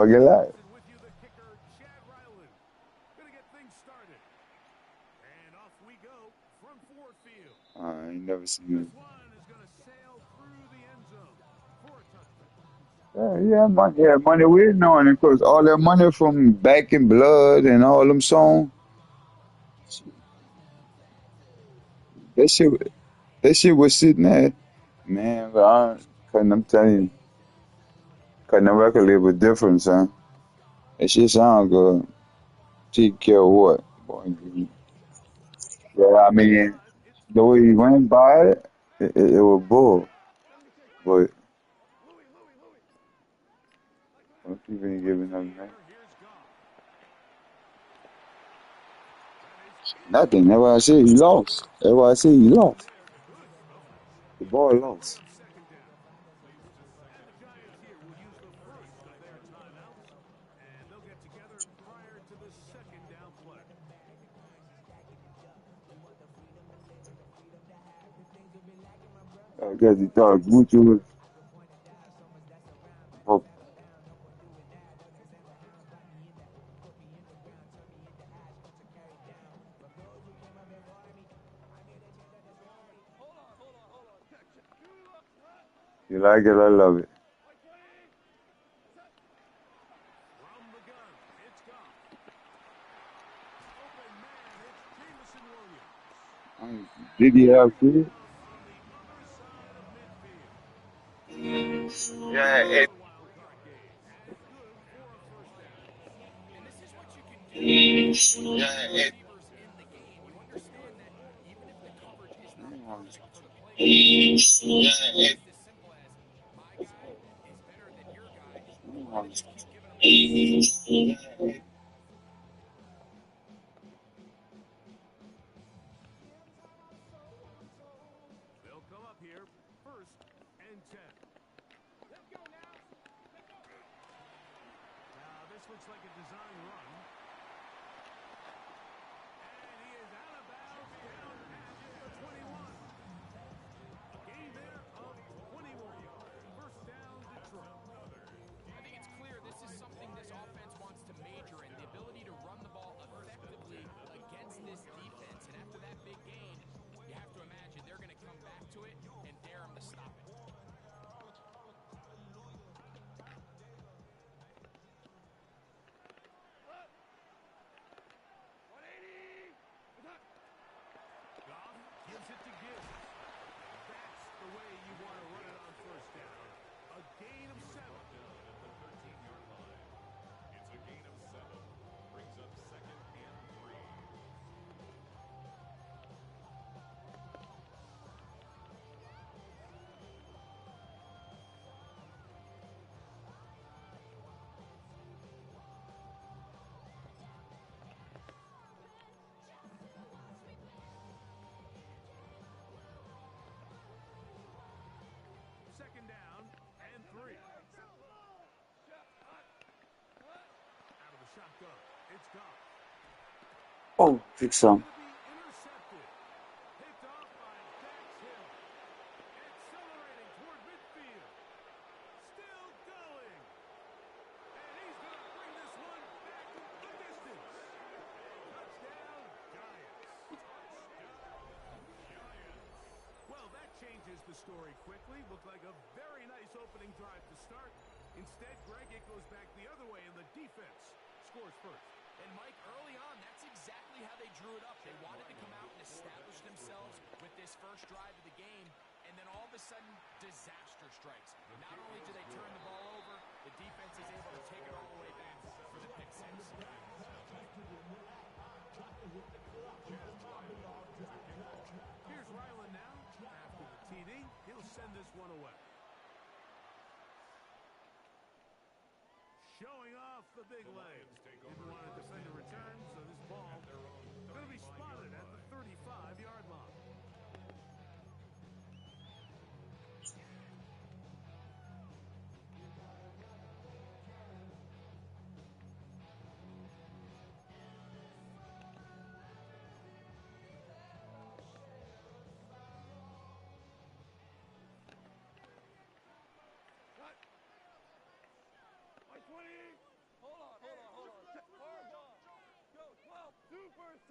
Fucking life. And with you, the kicker, Relwil. Gonna get things started. And off we go from Field. I ain't never This seen one is gonna sail through the end zone for a touchdown. it. Yeah, money. Yeah, money. We knowing it because all that money from Back in Blood and all them songs. That shit. That shit was sitting there. Man, but I couldn't. I'm telling you, cutting the record label different, son. That shit sound good. Take care of what? Boy, yeah, I mean, But it's the way he went by it was bull. But don't keep even right giving to the them that. air. Here's Goff. That is Nothing. That's why I say he incomplete. lost. That's why I say he Throw lost. there. Good coverage. The boy They'll bring lost. up second down. And the Giants here will use the first of their timeouts. And they'll get together prior to the second down play. I guess he thought Gucci was. Oh, you like it? I love it. From the gun, it's Goff. Open man, it's Jamison Williams. Did he have Bring him kids? down on the other side of midfield. Yeah, That's it, the wild card game. And good for a first down. And this is what you can do when you have yeah, two it. receivers in the game. You understand that even if the coverage is not perfect, the play calling is not Yeah, perfect. It's it. just as simple as my guy is better than your guy. Why don't you keep giving him chances? They'll come up here first and 10. Now, this looks like a design run. And he is out of bounds down at the 21. A gain there of 21. First down, Detroit. I think it's clear this is something this offense wants to major in, the ability to run the ball effectively against this defense. And after that big gain, you have to imagine they're going to come back to it and dare him to stop it. Goff gives it to Gibbs. That's the way you want to run it on first down. A gain of 7. At the 13-yard line. It's a gain of 7. Brings up second and 3. Second down and 3. Out of the shotgun. It's Goff. Oh, fix some. Going to be intercepted. Picked off by Dax Hill. Accelerating toward midfield. Still going. And he's going to bring this one back the distance. Touchdown, Giants. Well, that changes the story quickly. Looked like a very nice opening drive to start. Instead, Greg, it goes back the other way, and the defense scores first. And Mike, early on, that's exactly how they drew it up. They wanted to come out and establish themselves with this first drive of the game, and then all of a sudden, disaster strikes. Not only do they turn the ball over, the defense is able to take it all the way back for the pick six. Here's Ryland now. After the TD, he'll send this one away. Showing off the big legs. Didn't want to defend a return, so this ball going to be spotted at the 35-yard line.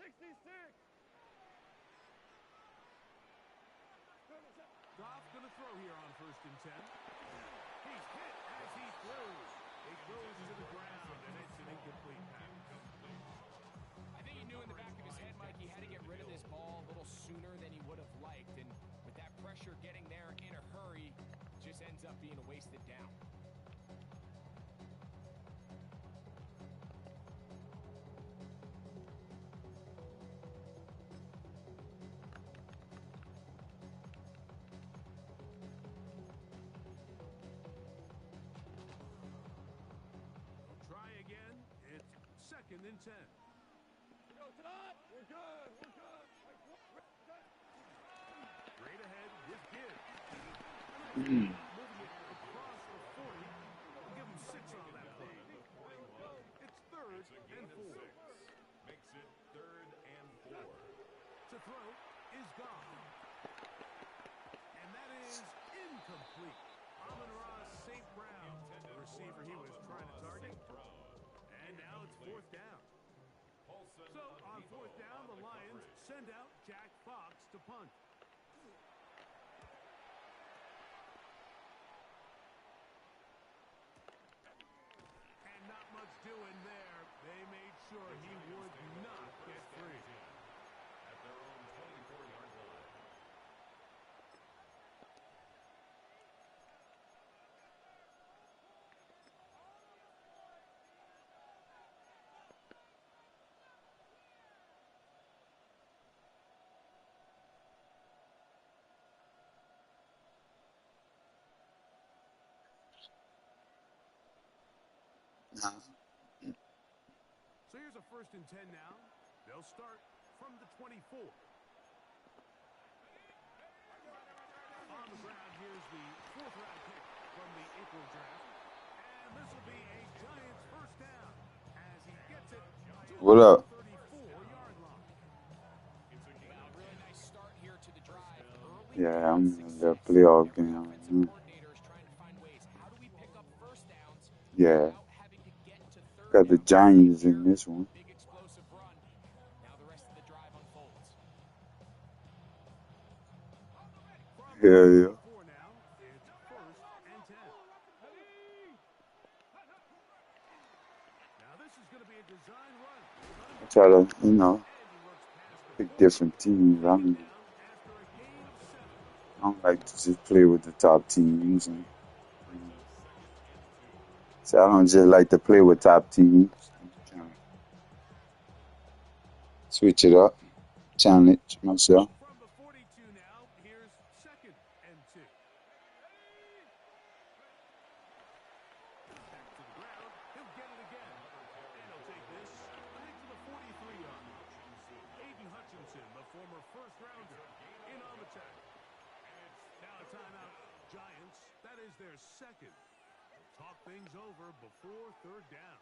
66. Goff's going to throw here on 1st and 10. He's hit as he throws. It goes to the ground, and it's an incomplete pass. I think he knew in the back of his head, Mike, he had to get rid of this ball a little sooner than he would have liked. And with that pressure getting there in a hurry, just ends up being a wasted down. Try again. It's 2nd and 10. We're good. Straight ahead with Gibbs. Moving it across the 40. We'll give him 6 on that play. It's 3rd and 4. Makes it 3rd and 4. To throw is gone. And that is incomplete. Amon-Ra St. Brown, the receiver he was trying to target. And now it's 4th down. So on 4th down, the Lions send out Jack Fox to punt. And not much doing there. They made sure he would not get free. At their own 24-yard line. So here's a 1st and 10 now. They'll start from the 24. On the ground, here's the 4th round pick from the April draft. And this will be a Giants 1st down as he gets it to What up? the 34-yard line. Well, really nice start here to the drive. Early Yeah, I'm in the success. playoff game. Offensive coordinator is trying to find ways. How do we pick up 1st downs Yeah, without having to get to 3rd got the down? Giants in this one. Big explosive run. Now the rest of the drive unfolds. From Hell yeah. 4 now, it's 1st and 10. Now this is going to be a design run. I try to, And he works past the pick 40. different teams. Bring it I down after a gain of 7. don't like to just play with the top teams. And, so I don't just like to play with top teams. Switch it up, challenge myself. From the 42 now, here's 2nd and 2. Back to the ground. He'll get it again. And he'll take this, I think, to the 43-yard line. Aiden Hutchinson, the former 1st rounder, in on the check. Now a timeout. Giants, that is their 2nd. Talk things over before 3rd down.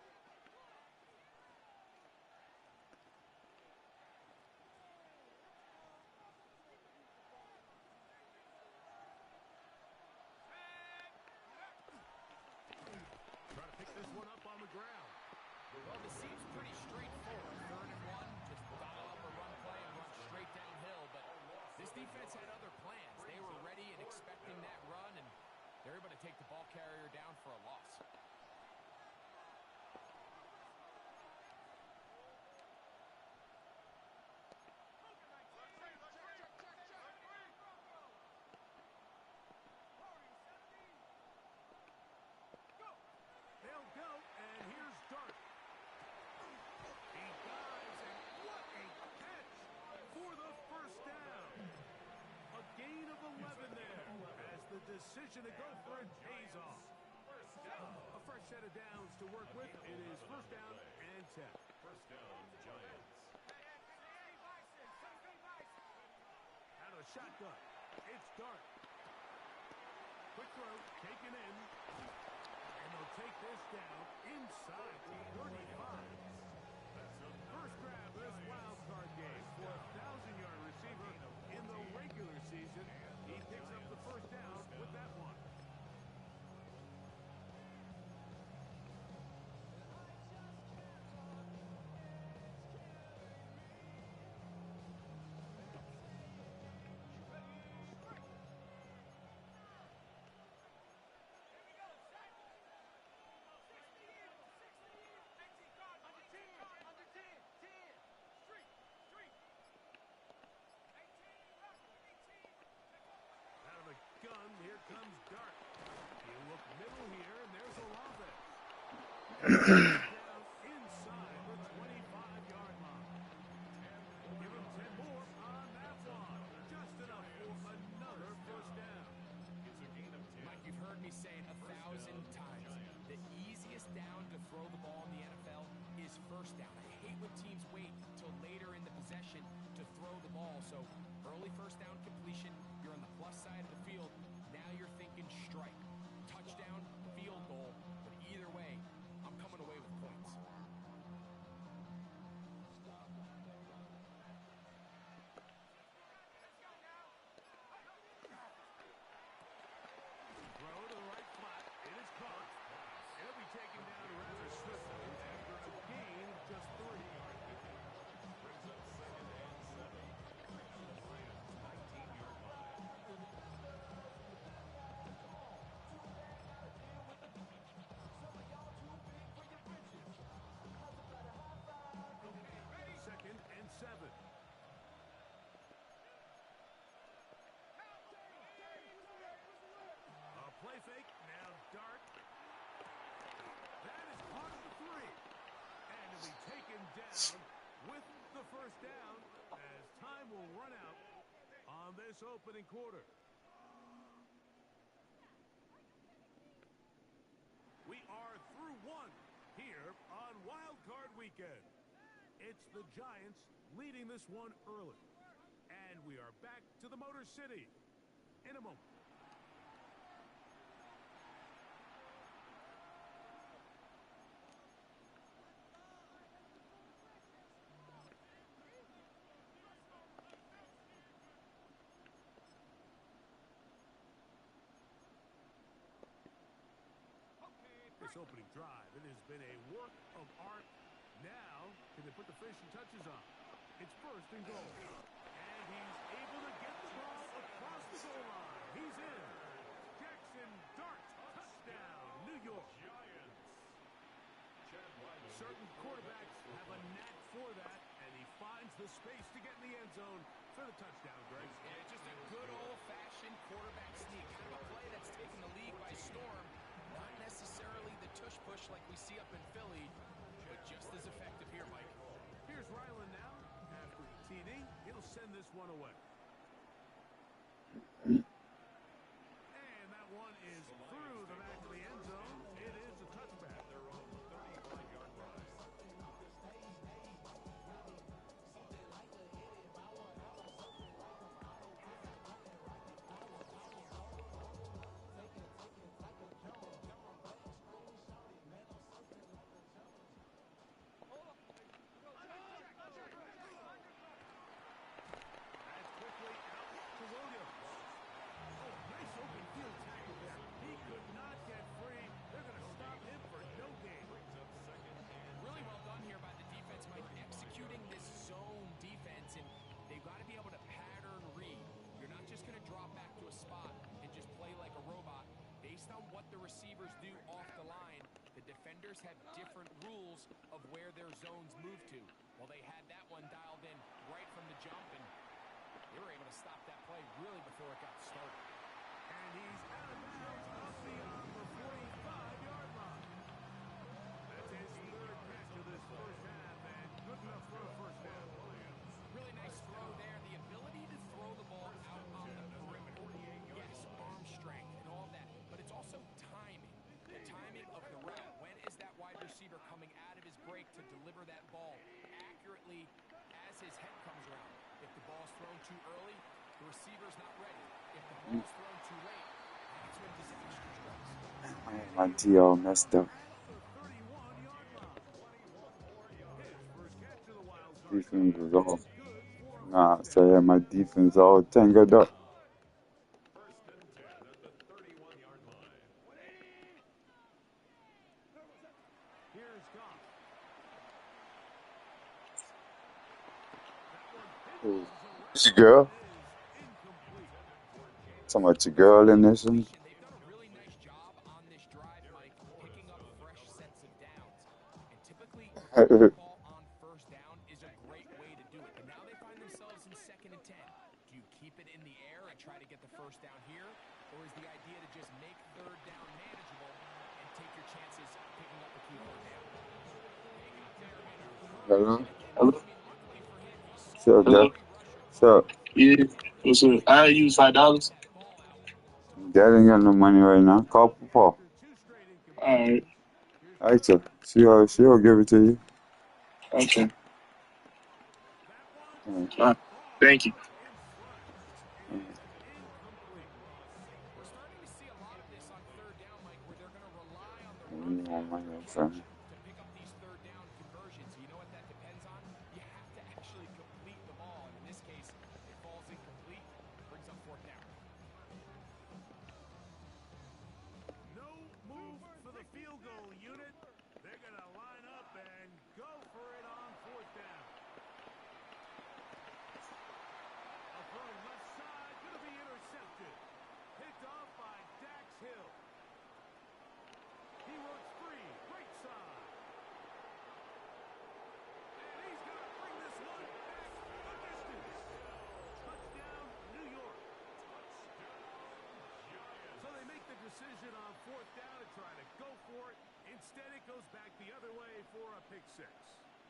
Try to pick this one up on the ground. Well, this seems pretty straightforward. 3rd and 1, just dial up a run play and run straight downhill. But this defense had other plans. They were ready and expecting that run, and they're able to take the ball carrier down for a loss. They'll go, and here's Dart. He dives, and what a catch for the 1st down. A gain of 11 there as the decision to go for it pays off. A fresh set of downs to work with. It is 1st down and 10. 1st down, Giants. Out of the shotgun. It's Dart. Quick throw, taken in. And they'll take this down inside the 35. First grab of this wild card game for a 1,000-yard receiver in the regular season. He picks up the 1st down with that one. First down inside the 25-yard line. Give him 10 more on that one. Just enough for another first down. It's a gain of 10. Mike, you've heard me say it 1,000 times. The easiest down to throw the ball in the NFL is first down. I hate when teams wait till later in the possession to throw the ball. So early first down completion, you're on the plus side of the field. Now you're thinking strike. Touchdown, field goal. But either way, I'm coming away with points. Throw to the right flat. It is caught. It'll be taken down rather swiftly after a gain of just 3. Brings up second and 7 at the Lions' 19-yard line. Second and 7. A play fake. Now dart. That is caught at the 3. And it'll be taken down with the first down as time will run out on this opening quarter. We are through 1 here on Wild Card Weekend. It's the Giants leading this one early. And we are back to the Motor City in a moment. This opening drive, it has been a work of art. Now, can they put the finishing touches on? It's first and goal. And he's able to get the ball across the goal line. He's in. Jackson Dart, touchdown, New York. Giants. Chad Ryland. Certain quarterbacks have a knack for that, and he finds the space to get in the end zone for the touchdown, Greg. Yeah, just a good old-fashioned quarterback sneak. Kind of a play that's taken the league by storm. Not necessarily the tush-push like we see up in Philly, but just as effective here, Mike. Here's Ryland now. After the TD, he'll send this one away. And that one is through the back of the end zone. It is a touchback. Their own 35-yard line. That's quickly out to Williams. Oh, nice open field tackle there. He could not get free. They're going to stop him for no gain. Brings up second and Really well done here by the defense, Mike, executing this zone defense, and they've got to be able to pattern read. You're not just going to drop back to a spot and just play like a robot. Based on what the receivers do off the line, the defenders have different rules of where their zones move to. Well, they had that one dialed in right from the jump, and they were able to stop that play really before it got started. And he's out of bounds up beyond the 45-yard line. That's his third catch of this first half, and good enough for a first down. Really nice throw there. The ability to throw the ball out on the perimeter. Yes, arm strength and all that, but it's also timing. The timing of the route. When is that wide receiver coming out of his break to deliver that ball accurately as his head comes around? If the ball's thrown too early, the receiver's not ready. If the ball's thrown too late, that's when disaster strikes. My D all messed up. The 31-yard line. His first catch of the wild card. Defense was off. Good for Nah, so I had my defense all tangled up. first and 10 at the 31-yard line. Here's Goff. Ooh. It's your girl. Talking about your girl in this one. They've done a really nice job on this drive, Mike, picking up fresh sets of downs. And typically, the ball on first down is a great way to do it. But now they find themselves in second and 10. Do you keep it in the air and try to get the first down here? Or is the idea to just make third down manageable and take your chances picking up a key third down. They got there in a hurry, Hello? and again, I mean, luckily for him, he saw What's up, the Jeff? three rushers What's up? Yeah. What's up? I use $5. that ball out. Dad ain't got no money right now. Call Papa. After two straight All right. incompletions, here's Alright, Williams. she'll give it to you. Okay. That one Alright. Thank you. in front is incomplete. We're starting to see a lot of this on third down, Mike, where they're going to rely on the You run want game, money the or catch, something? to pick up these third down conversions. You know what that depends on? You have to actually complete the ball, and in this case, it falls incomplete, brings up fourth down. No move for the field goal unit. They're going to line up and go for it on fourth down. A throw left side, going to be intercepted. Picked off by Dax Hill. He runs free, right side. And he's going to bring this one back the distance. Touchdown, New York. So they make the decision on fourth down to try to go for it. Instead, it goes back the other way for a pick six.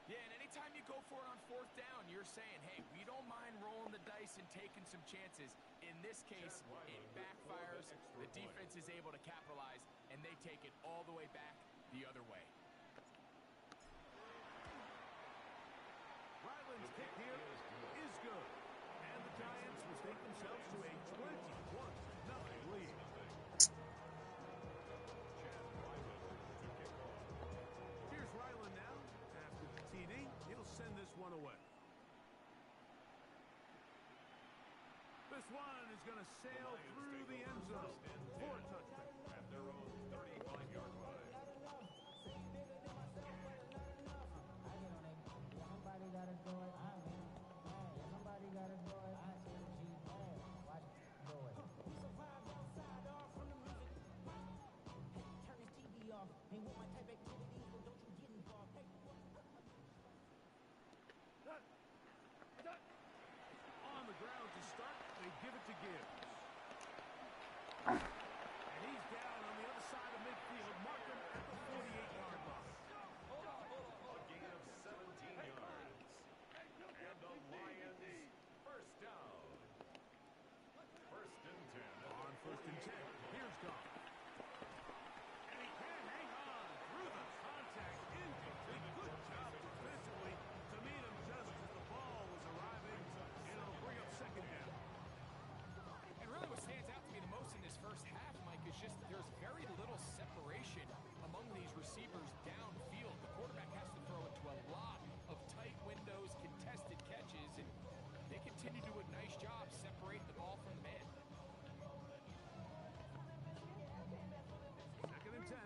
Yeah, and anytime you go for it on fourth down, you're saying, hey, we don't mind rolling the dice and taking some chances. In this case, it backfires. The defense is able to capitalize, and they take it all the way back the other way. Ryland's kick here is good. And the Giants will take themselves to a 21-0 lead. Here's Ryland now. After the TD, he'll send this one away. This one is going to sail through the end zone for a touchdown. At their own 35-yard line. On the ground to start, they give it to Gibbs. And he's down on the other side of midfield. Mark him at the 48-yard line. A gain of 17 yards. And the Lions first down. First and 10. On first and 10, here's Goff. And he can't hang on through the contact. Incomplete. Good job defensively to meet him just as the ball was arriving. And it'll bring up second down. And really what stands out to me the most in this first half, Mike, is just there's very little separation among these receivers downfield. The quarterback has to throw into a lot of tight windows, contested catches, and they continue to do a nice job separating the ball from the man. Second and 10.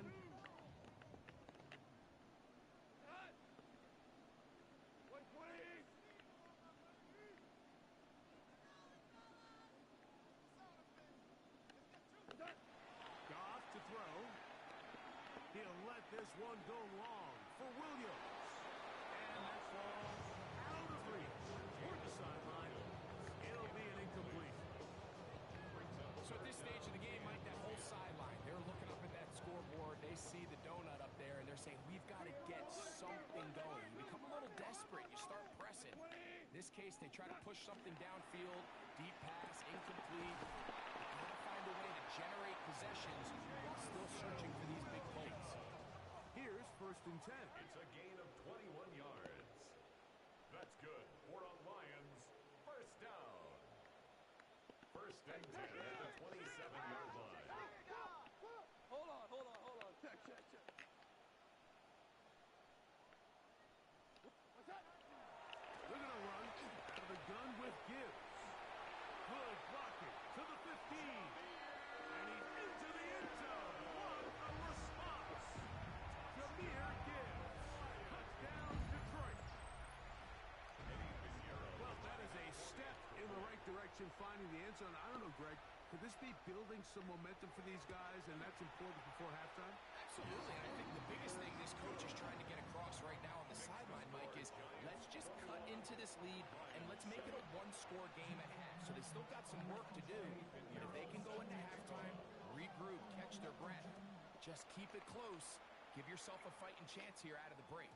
Goff to throw. He'll let this one go long for Williams. And that falls out of reach toward the sideline. It'll be an incomplete. So at this stage of the game, Mike, that whole sideline, they're looking up at that scoreboard. They see the donut up there, and they're saying, we've got to get something going. You become a little desperate. You start pressing. In this case, they try to push something downfield. Deep pass, incomplete. They got to find a way to generate possessions while still searching for these big plays. Here's first and 10. It's a gain of 21 yards. That's good for a Lions first down. First and 10 at the 27-yard line. They're going to run out of the gun with Gibbs. Good blocking to the 15. And he's into the end zone. What a response. Jahmyr Gibbs. Touchdown, Detroit. Well, that is a step in the right direction, finding the end zone. I don't know, Greg. Could this be building some momentum for these guys, and that's important before halftime? Absolutely. And I think the biggest thing this coach is trying to get across right now on the sideline, Mike, is let's just cut into this lead and let's make it a one-score game at half. So they still got some work to do, but if they can go into halftime, regroup, catch their breath, Just keep it close. Give yourself a fighting chance here out of the break.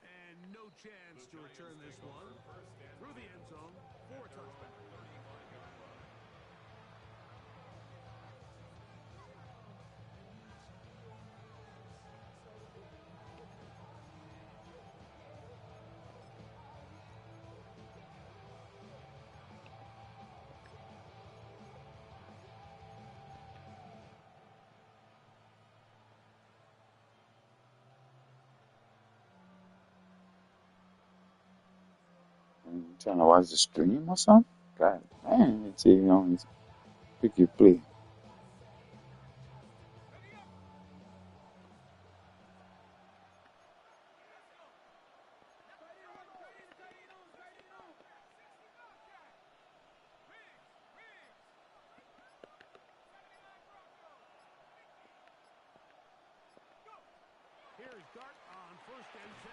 And no chance to return this one through the end zone for a touchback. You trying to watch the stream or something? God man, it's even on his pick your play. Here's Dart on 1st and 10.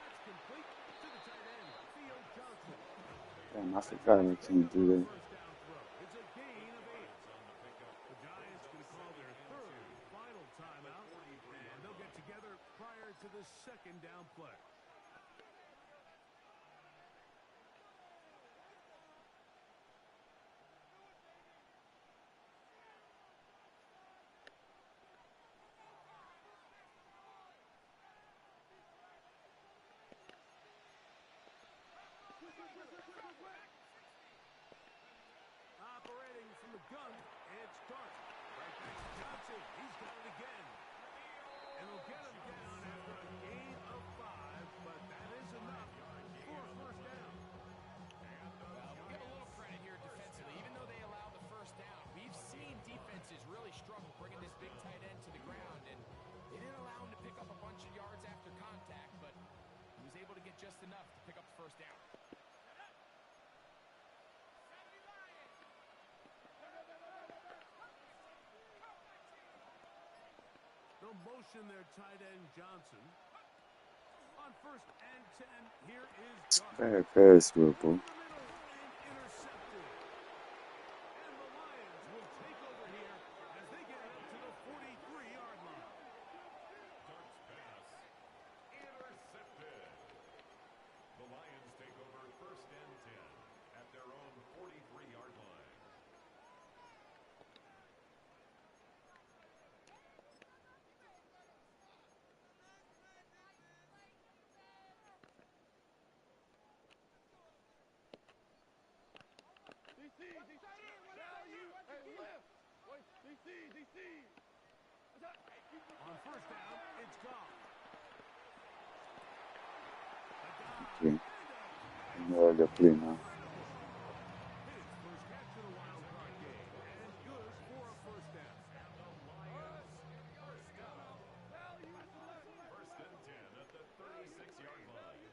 That's complete to the tight end, Theo Johnson. Damn, I forgot I can't do that. First down throw. It's a gain of 8. The Giants going to call their 3rd final timeout, and they'll get together prior to the 2nd down play. Operating from the gun, it's Dart. Right back to Johnson. He's got it again. And he'll get him down after a gain of 5, but that is enough for a first down. Well, we'll give a little credit here defensively. Even though they allowed the first down, we've seen defenses really struggle bringing this big tight end to the ground, and they didn't allow him to pick up a bunch of yards after contact, but he was able to get just enough to pick up the first down. They'll motion their tight end Johnson. On 1st and 10, here is Dart. Bad pass, bro. Middle and intercepted. And the Lions will take over here as they get it up to the 43-yard line. Dart's pass intercepted. The Lions take over 1st and 10 at their own 43-yard line. On 1st down, it's gone. Okay. I know I got play now. His first catch in a wild card game, and good for a first down. First down. 1st and 10 at the 36-yard line.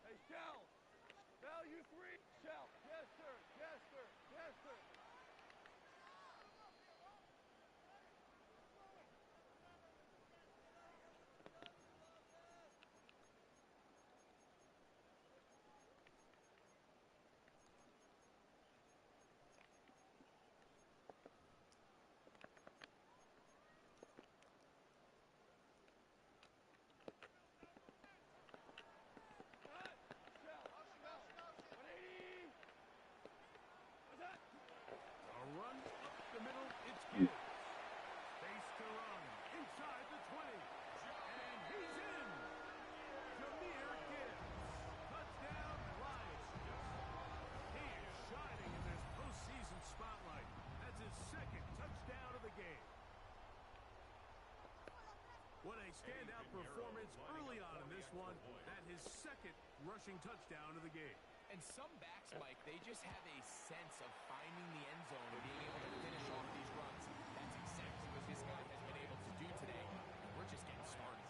Hey, Shell. Value 3. Shell. Yes, sir. Yes, sir. Yes, sir. A run up the middle, it's Gibbs. Face to run, inside the 20. And he's in. Jahmyr Gibbs. Touchdown, Lions. He is shining in this postseason spotlight. That's his 2nd touchdown of the game. What a standout performance early on in this one. That his 2nd rushing touchdown of the game. And some backs, Mike, they just have a sense of finding the end zone and being able to finish off these runs. That's exactly what this guy has been able to do today. And we're just getting started.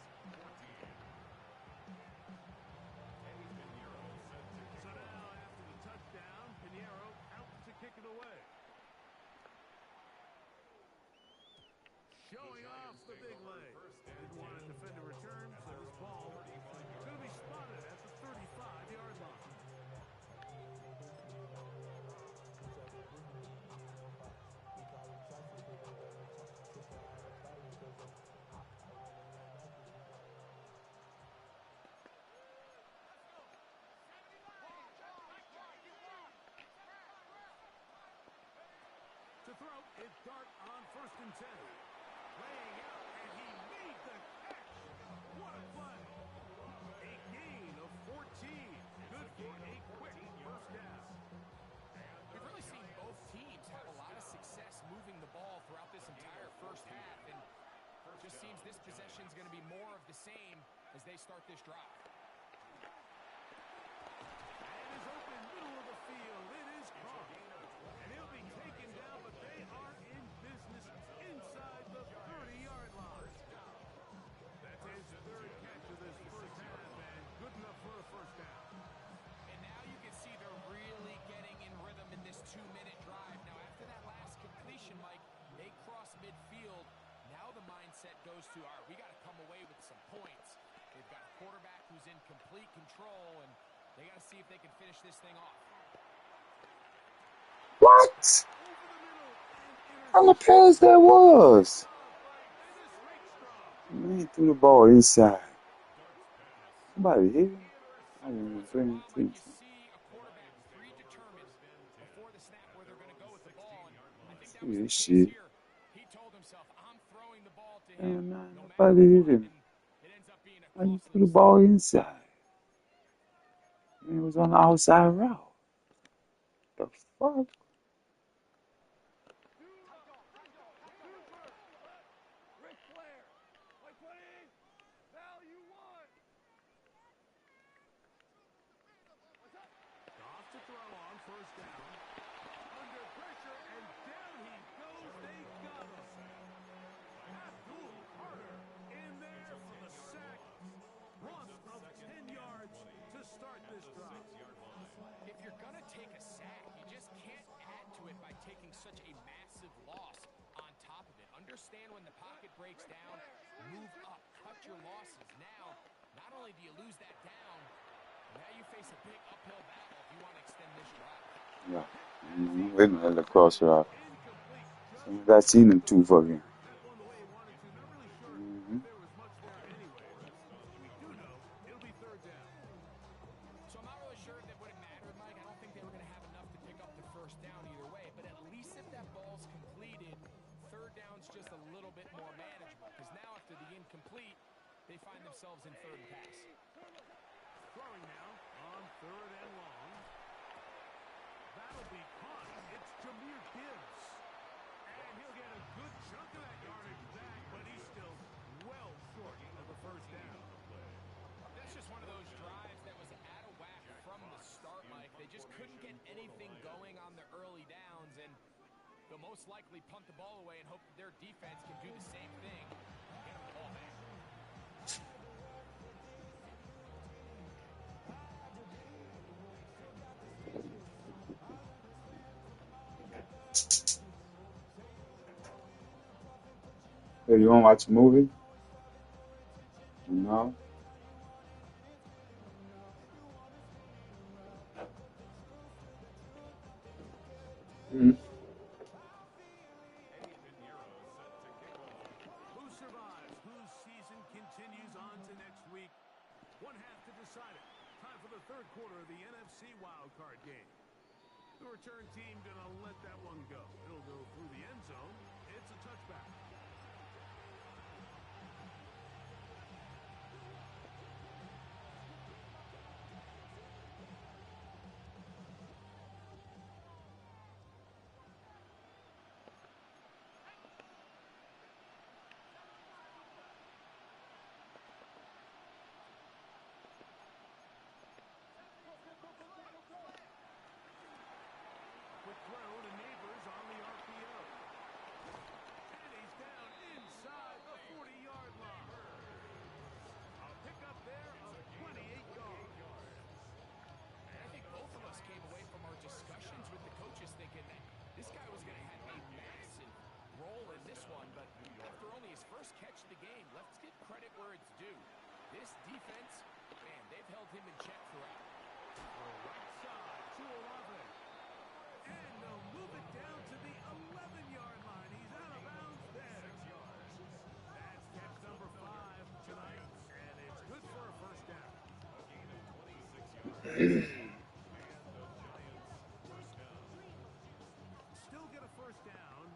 So now, after the touchdown, Pinheiro out to kick it away. Showing off the big leg. Didn't want to defend a return, so this ball is going to be spotted at the 35-yard line. throw. It's Dart on 1st and 10. Laying out, and he made the catch. What a play. A gain of 14. Good for a quick first down. We've really seen both teams have a lot of success moving the ball throughout this entire first half, and it just seems this possession is going to be more of the same as they start this drive. And is open, middle of the field. It is caught. And he'll be taken down, but they are in business inside the 30-yard line. That's his third catch of this first half, and good enough for a first down. And now you can see they're really getting in rhythm in this 2-minute drive. Now, after that last completion, Mike, they cross midfield. Now the mindset goes to, all right, we got to come away with some points. They've got a quarterback who's in complete control, and they got to see if they can finish this thing off. What? How the pass that was? Man threw the ball inside. Somebody hit him? I didn't even pay Mike, you attention. see a quarterback predetermined before the snap where they're going to go with the ball, and I think that See was the this case shit. here. He told himself, I'm throwing the ball to Damn, him man, no matter nobody hit what, him. and it ends up being a Why you costly threw the mistake. ball inside? Man, it was on the outside route. The fuck? Ric Flair. White 20. Value 1. What's up? Off to throw on 1st down. Under pressure, and down he goes. They got him. Abdul Carter in there for the sack. Loss of 10 yards to start this drive. If you're going to take a sack, you just can't add to it by taking such a massive loss on top of it. Understand when the pocket breaks down, move up, cut your losses. Now, not only do you lose that down, now you face a big uphill battle if you want to extend this drive. Yeah. Waiting at the cross route. Incomplete. Soon as I seen them two fucking. That one the way he wanted to. Not really sure if there was much there anyway, but we do know it'll be 3rd down. So I'm not really sure if that would have mattered, Mike. I don't think they were going to have enough to pick up the first down either way. But at least if that ball's completed, 3rd down's just a little bit more manageable. Because now after the incomplete, they find themselves in 3rd and pass. Throwing now on 3rd and long. That'll be caught. It's Jahmyr Gibbs. And he'll get a good chunk of that yardage back, but he's still well short of the first down. That's just one of those drives that was out of whack from the start, Mike. They just couldn't get anything going on the early downs, and they'll most likely punt the ball away and hope that their defense can do the same thing. Get them the ball back. Hey, you want to watch a movie? No? Mm-hmm. Who survives? Whose season continues on to next week? One half to decide it. Time for the 3rd quarter of the NFC wildcard game. The return team gonna let that one go. It'll go through the end zone. It's a touchback. Quick throw to Neighbors on the RPO. And he's down inside the 40-yard line. A pickup there of 28 yards. And I think both of us came away from our discussions with the coaches thinking that this guy was going to have a massive role in this one, but after only his first catch of the game, let's give credit where it's due. This defense, man, they've held him in check throughout. Right side to Olave. And they'll move it down to the 11-yard line. He's out of bounds there. That's catch number 5 tonight, and it's good for a first down. Still get a first down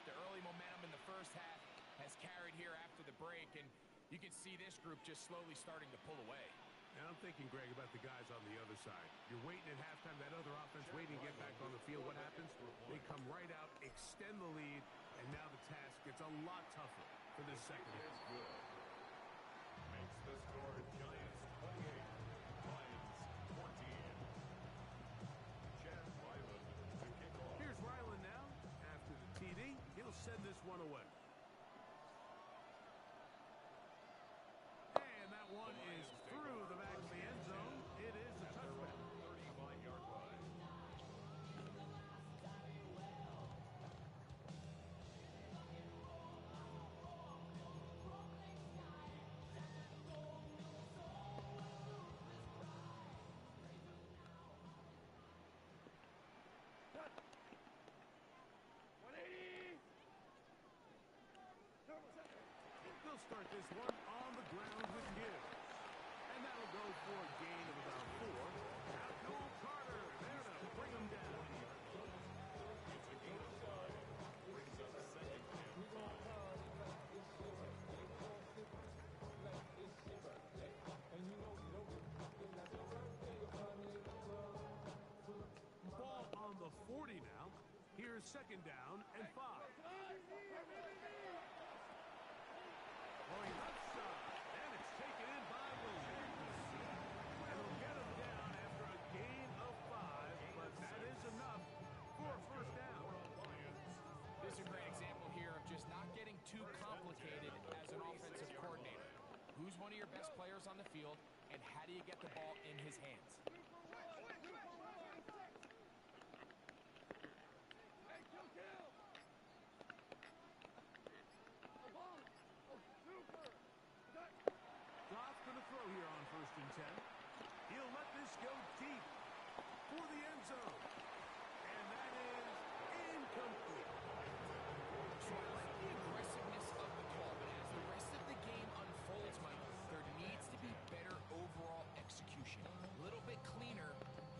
The early momentum in the first half has carried here after the break, and you can see this group just slowly starting to pull away. And I'm thinking, Greg, about the guys on the other side. You're waiting at halftime, that other offense waiting to get back on the field. What happens? They come right out, extend the lead, and now the task gets a lot tougher for this second half. Makes the score Giants 28, Lions 14. Chad Ryland to kick off. Here's Relwil now. After the TD, he'll send this one away. And that one is through the back of the end zone. It is a touchback. 35-yard line. They'll start this one on the ground with give. And that'll go for a gain of about 4. Abdul Carter there to bring him down. It's a gain of 5. Brings up second and 5. Ball on the 40 now. Here's second down and 5. Going left side, and it's taken in by Williams. And he'll get him down after a gain of 5, but that is enough for a first down. This is a great example here of just not getting too complicated as an offensive coordinator. Who's one of your best players on the field, and how do you get the ball in his hands? Goff's going to throw here on 1st and 10. He'll let this go deep for the end zone. And that is incomplete. So I like the aggressiveness of the call, but as the rest of the game unfolds, Mike, there needs to be better overall execution. A little bit cleaner.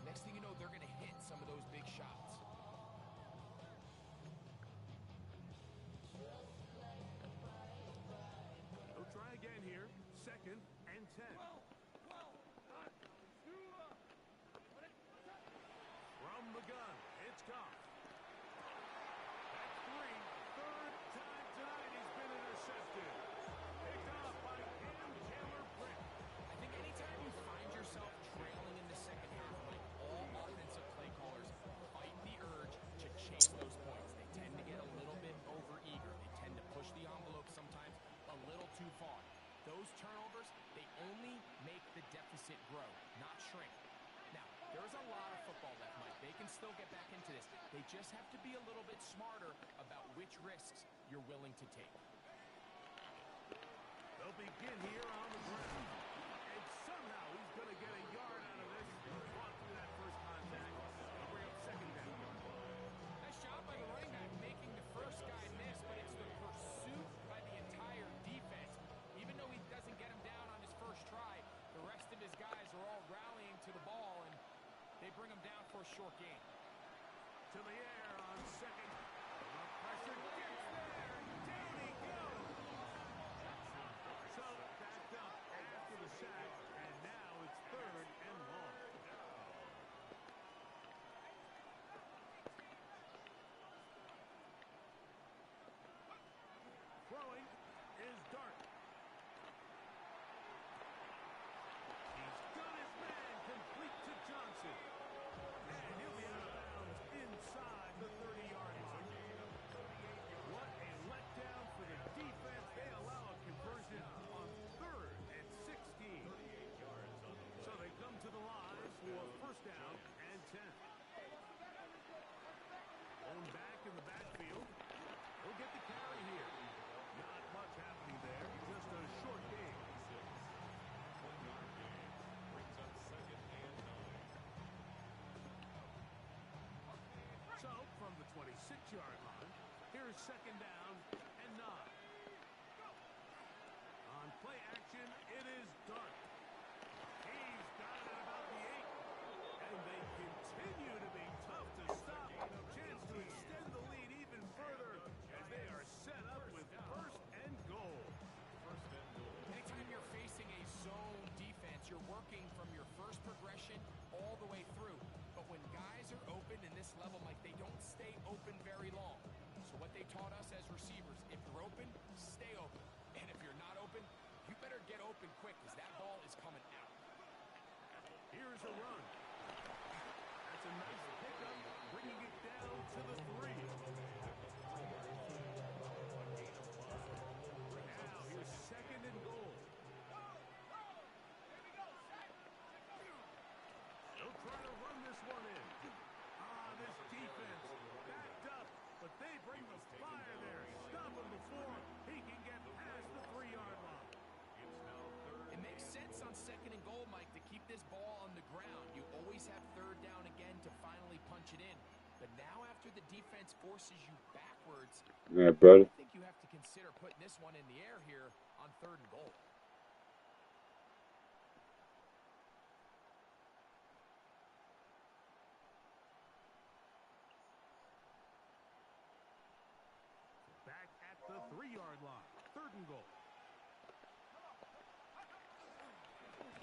Next thing you know, they're going to hit some of those big shots. He'll try again here. 2nd and 10. From the gun, it's Goff. That's 3. 3rd time tonight he's been intercepted. Picked off by Chandler Britt. I think anytime you find yourself trailing in the second half, like all offensive play callers fight the urge to chase those points. They tend to get a little bit overeager. They tend to push the envelope sometimes a little too far. Those turnovers, they only make the deficit grow, not shrink. Now, there's a lot of football left, Mike. They can still get back into this. They just have to be a little bit smarter about which risks you're willing to take. They'll begin here on the ground. And somehow he's going to get a yard out of this. Fought through that first contact. They'll bring up second down. Nice job by the running back making the first guy miss, but it's the pursuit by the entire defense. Even though he doesn't get him down on his first try, the rest of his guys are all rallying to the ball, and they bring him down for a short gain. To the air on 2nd. The pressure gets there. Down he goes. So backed up after the sack, and now it's 3rd and long. Throwing is Dart. He's got his man complete to Johnson. And he'll be out of bounds inside the 30-yard line. What a letdown for the defense. They allow a conversion on 3rd and 16. So they come to the line for first down and 10. Going back in the backfield. He'll get the carry here. Not much happening there. Just a short game. 1-yard gain. Brings up second and 9. So from the 26-yard line, here's second down and 9. On play action, it is Dart. He's got it at about the 8. And they continue to be tough to stop. Chance to extend the lead even further as they this level, Mike, they don't stay open very long. So what they taught us as receivers, if you're open, stay open. And if you're not open, you better get open quick because that ball is coming out. Here's a run. That's a nice pickup, bringing it down to the 3. Now here's 2nd and goal. They'll try to run this one in. This defense backed up, but they bring the fire there. Stop him before he can get past the 3-yard line. It's now 3rd. It makes sense on 2nd and goal, Mike, to keep this ball on the ground. You always have 3rd down again to finally punch it in. But now after the defense forces you backwards, Yeah, brother. I think you have to consider putting this one in the air here on 3rd and goal. Back at the 3-yard line. 3rd and goal.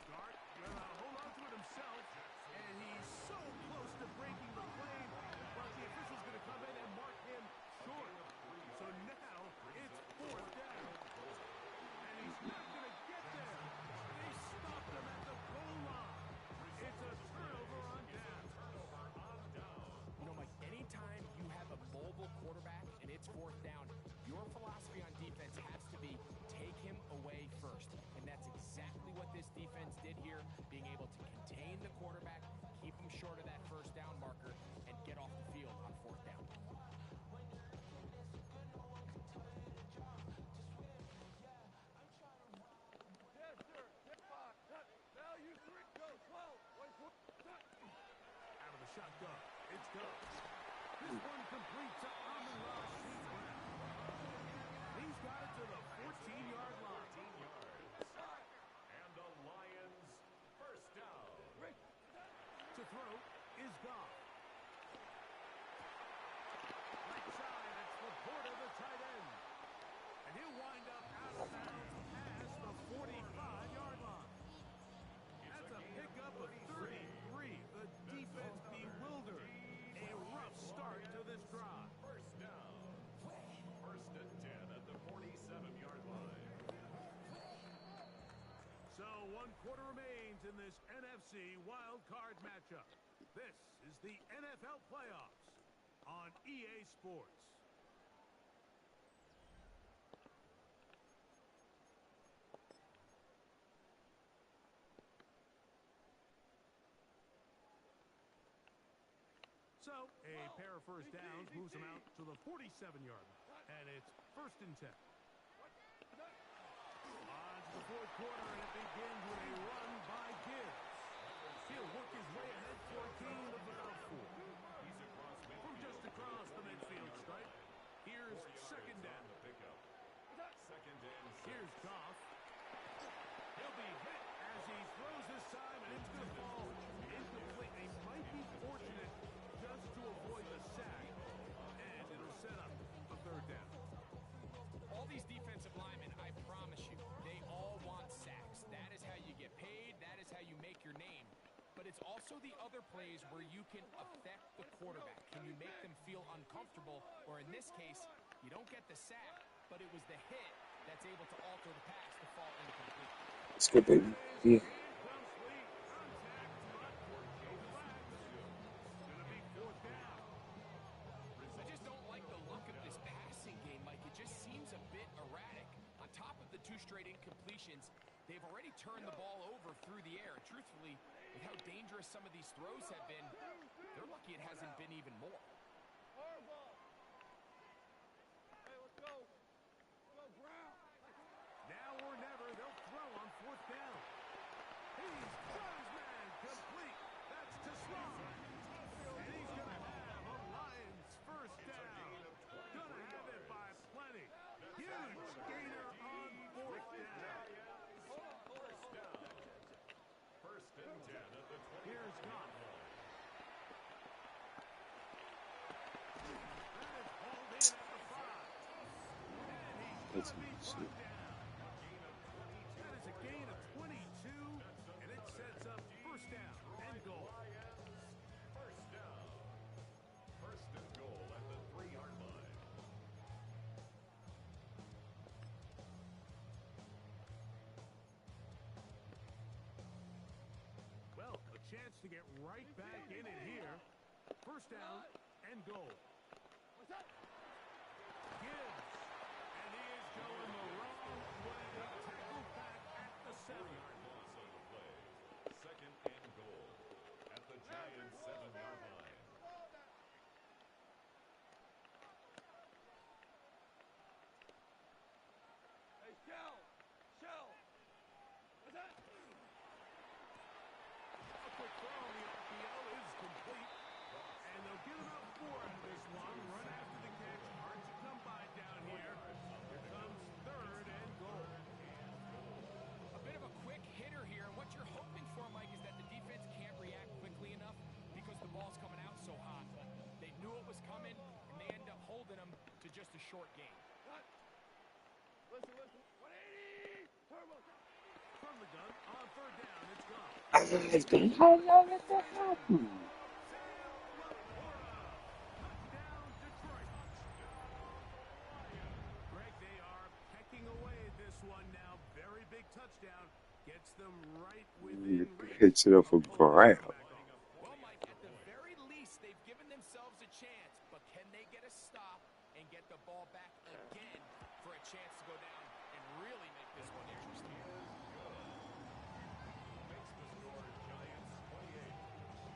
Dart will hold on to it himself, and he's so close to breaking the plane, but the official's going to come in and mark him short. So now it's 4th down. And he's not going to get there. They stopped him at the goal line. It's a turnover on down. You know, Mike, anytime you have a mobile quarterback and it's 4th down, your philosophy on defense has to be take him away first. And that's exactly what this defense did here, being able to contain the quarterback, keep him short of that 1st down marker, and get off the field on 4th down. Yes, sir. Get 5. Value 3. Go. 12. Wait for Out of the shotgun. It's Goff. This one complete to Amon-Ra St. Brown. He's got it to the 14-yard line. 14 yards. And the Lions, 1st down. To throw is Goff. Right side, it's Laporta, the tight end. And he'll wind up out of bounds past the 45-yard line. That's a pickup of 33. The defense bewildered. A rough start to this drive. 1st down. 1st and 10 at the 47-yard line. So 1 quarter remains in this NFC wild card matchup. This is the NFL playoffs on EA Sports. So a pair of 1st downs moves them out to the 47-yard line. And it's 1st and 10. On to the 4th quarter, and it begins with a run by Gibbs. He'll work his way ahead for a gain of about 4. He's across midfield. From just across the midfield stripe, here's 2nd down. The pickup. 2nd and 6. Here's Goff. He'll be hit as he throws this time, and it's going to fall incomplete. They might be fortunate just to avoid the sack, and it'll set up a 3rd down. All these defensive linemen, I promise you, they all want sacks. That is how you get paid. That is how you make your name. But it's also the other plays where you can affect the quarterback. Can you make them feel uncomfortable? Or in this case, you don't get the sack, but it was the hit that's able to alter the pass to fall incomplete. Let's go, baby. Yeah. Incomplete contact, but no flags. Gonna be 4th down. I just don't like the look of this passing game, Mike. It just seems a bit erratic. On top of the 2 straight incompletions, they've already turned the ball over through the air. Truthfully, with how dangerous some of these throws have been, they're lucky it hasn't been even more. Harbaugh. Hey, let's go. Let's go, Brown. Now or never, they'll throw on 4th down. He's got his man complete. That's to Sloan. And he's going to have a Lions 1st down. Gonna have it by plenty. Huge gainer on 4th down. 1st down. 1st and 10 at the 20. Here's Goff. That is hauled in at the 5. And he's That's going to be nice. brought down. That is a gain of 22, and it sets up 1st down and goal. 1st down. chance to get right back in it here. First down and goal. What's that? Gibbs. And he is going the wrong way. Tackled back at the 7. 4-yard loss on the play. Second and goal at the Giants' 7-yard line. Hey, Shell! Shell! What's that? A quick throw on the RPO is complete. And they'll get about 4 out of this one. Run after the catch. Hard to come by down here. Here comes third and goal. A bit of a quick hitter here, and what you're hoping for, Mike, is that the defense can't react quickly enough because the ball's coming out so hot. They knew it was coming, and they end up holding them to just a short game. What? Listen, listen. 180! Turbo! From the gun, on third down, it's gone. How y'all let that happen? Touchdown, Detroit. Greg, they are pecking away at this one now. Very big touchdown. Gets them right within reach. Hits it up for grab. Well, Mike, at the very least, they've given themselves a chance, but can they get a stop and get the ball back again for a chance to go down and really make this one interesting? Makes the score Giants 28,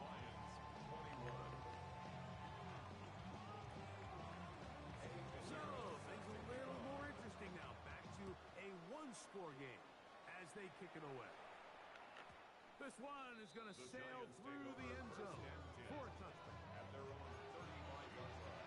Lions 21. So, things a little more interesting now. Back to a one-score game as they kick it away. This one is going to The sail Giants take through the over end first zone and 10 for a touchdown. at their own 35-yard line.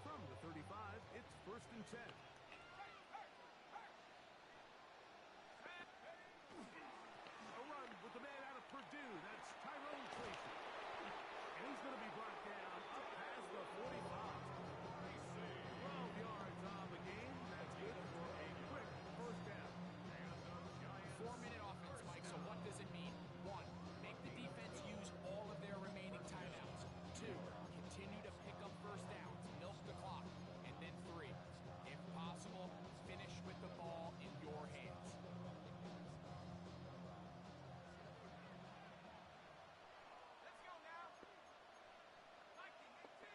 From the 35, it's first and 10. A run with the man out of Purdue. That's Tyrone Tracy. And he's going to be brought down up past the 45. 12 yards on the game. That's good for a quick first down. 4-minute offense, Mike, so what does it mean? 1, make the defense use all of their remaining timeouts. 2, continue to pick up first downs, milk the clock. And then 3, if possible, finish with the ball in your hands. Let's go now! Mikey, 18!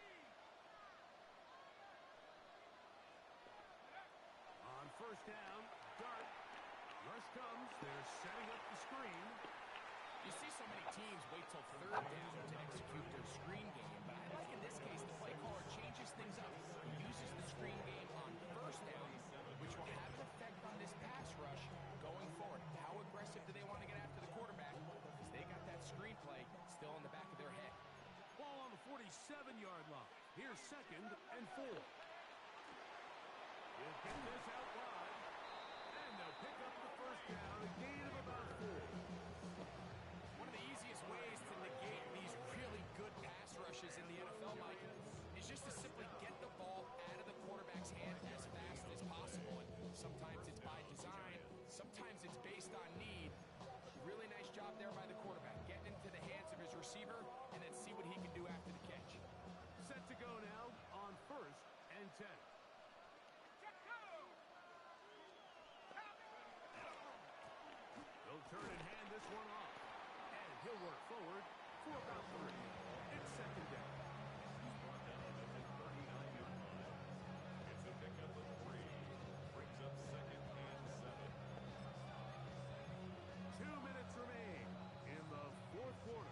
On first down, Dart. Rush comes. They're setting up the screen. You see so many teams wait till third down to execute their screen game, but I think in this case the play caller changes things up. He uses the screen game on first down, which will have an effect on this pass rush going forward. How aggressive do they want to get after the quarterback? Because they got that screen play still in the back of their head. Ball on the 47-yard line. Here's second and 4. He'll get this out wide. And they'll pick up the first down, a gain of about 4. One of the easiest ways to negate these really good pass rushes in the NFL, Mike, is just to simply get the ball out of the quarterback's hand as fast as possible. And sometimes it's by design, sometimes it's based on need. Really nice job there by the quarterback, getting into the hands of his receiver and then see what he can do after the catch. Set to go now on first and 10. They'll turn and hand this one off. And he'll work forward for about 3. It's second down. Brought down at the 39-yard line. It's a pickup of 3. Brings up second and 7. 2 minutes remain in the fourth quarter.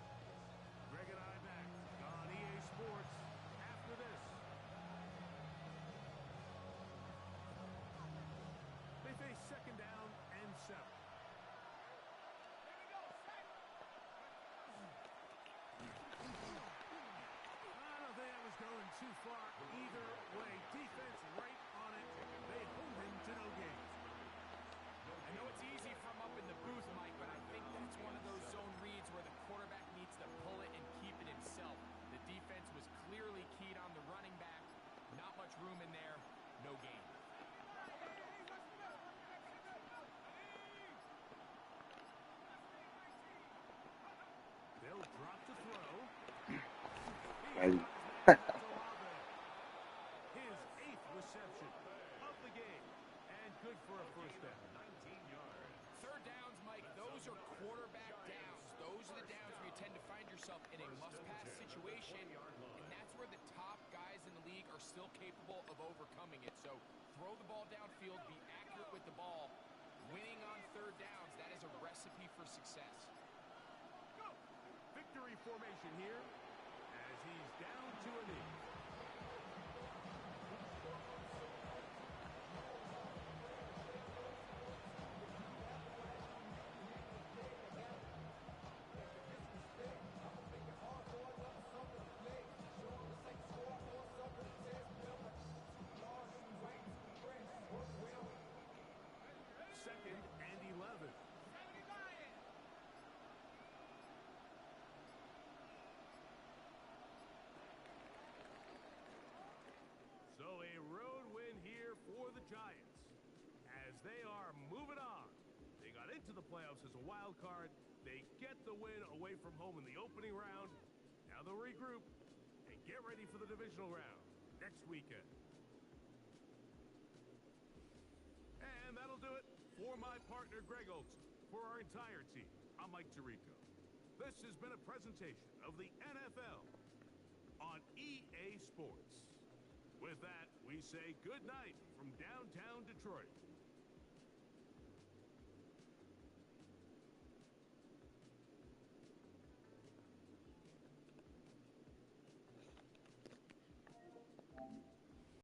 Greg and I back on EA Sports after this. They face second down and 7. I don't think that was going too far either way. Defense right on it. They hold him to no gain. I know it's easy from up in the booth, Mike, but I think that's one of those zone reads where the quarterback needs to pull it and keep it himself. The defense was clearly keyed on the running back. Not much room in there. No gain. Hey, Back to Olave. His 8th reception of the game. And good for a first down. 19 yards. Third downs, Mike, those are quarterback downs. Those are the downs where you tend to find yourself in a must-pass situation, and that's where the top guys in the league are still capable of overcoming it. So throw the ball downfield, be accurate with the ball. Winning on third downs, that is a recipe for success. Go. Victory formation here as he's down to a knee. Second and 11. So a road win here for the Giants as they are moving on. They got into the playoffs as a wild card. They get the win away from home in the opening round. Now they'll regroup and get ready for the divisional round next weekend. And that'll do it for my partner, Greg Olson. For our entire team, I'm Mike Tirico. This has been a presentation of the NFL on EA Sports. With that, we say good night from downtown Detroit.